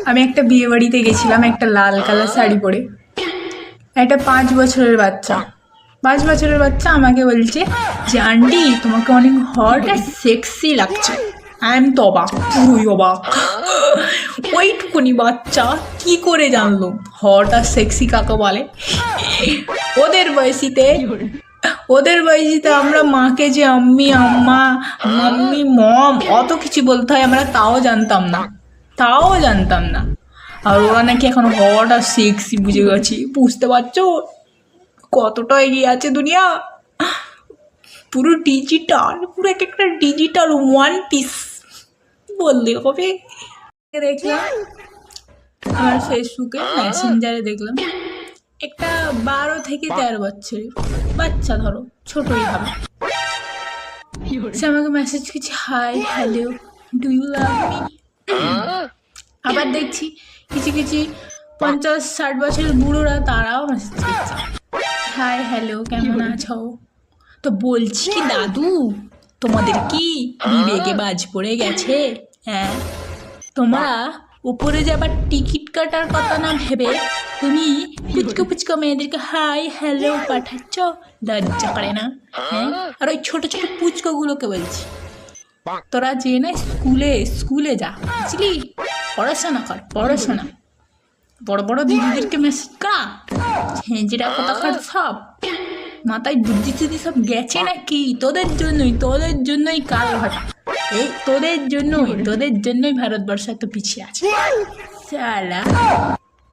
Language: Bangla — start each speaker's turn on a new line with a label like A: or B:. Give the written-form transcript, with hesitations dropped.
A: আমি একটা বিয়ে বাড়িতে গেছিলাম, একটা লাল কালার শাড়ি পরে। একটা 5 বছরের বাচ্চা, 5 বছরের বাচ্চা আমাকে বলছে যে আন্টি তোমাকে অনেক হট আর সেক্সি লাগছে। আই এম তো অবাক, পুরোই অবাক। ওইটুকুনি বাচ্চা কি করে জানলো হট আর সেক্সি কাকে বলে? ওদের বয়সীতে ওদের বয়সীতে আমরা মাকে যে আম্মি, আম্মা, মাম্মি, মম অত কিছু বলতে হয় আমরা তাও জানতাম না। আর ওরা নাকি এখন হট আর সেক্সি বুঝে গেছে। বুঝতে পারছো কতটা এগিয়ে আছে দুনিয়া? পুরো ডিজিটাল, পুরো এক একটা ডিজিটাল ওয়ান পিস বললে হবে। দেখলাম আমার ফেসবুকে মেসেঞ্জারে দেখলাম একটা 12 থেকে 13 বছরের বাচ্চা, ধরো ছোটই হবে, সে আমাকে মেসেজ করছে hi hello do you love me. আবার দেখছি কিছু 50-60 বছরের বুড়োরা তারাও মেসেজ করছে হাই হ্যালো কেমন আছো। তো বলছি কি দাদু, তোমাদের কি বিবেকে বাজ পড়ে গেছে? হ্যাঁ, তোমরা উপরে যাবার টিকিট কাটার কথা না ভেবে তুমি পুচকো মেয়েদেরকে হাই হ্যালো পাঠাচ্ছ, লজ্জা করে না? হ্যাঁ, আর ওই ছোট ছোট পুচকোগুলোকে বলছি তোরা যে না স্কুলে যা, বুঝলি, পড়াশোনা কর, পড়াশোনা। বড় বড় দিদিদেরকে মেসেজ করা ঝেঁঝরা কথা সব মাথায় বুদ্ধি টুদ্ধি সব গেছে নাকি? তোদের জন্যই কাল ঘটা, এই তোদের জন্যই ভারতবর্ষ এত পিছিয়ে আছে। সালা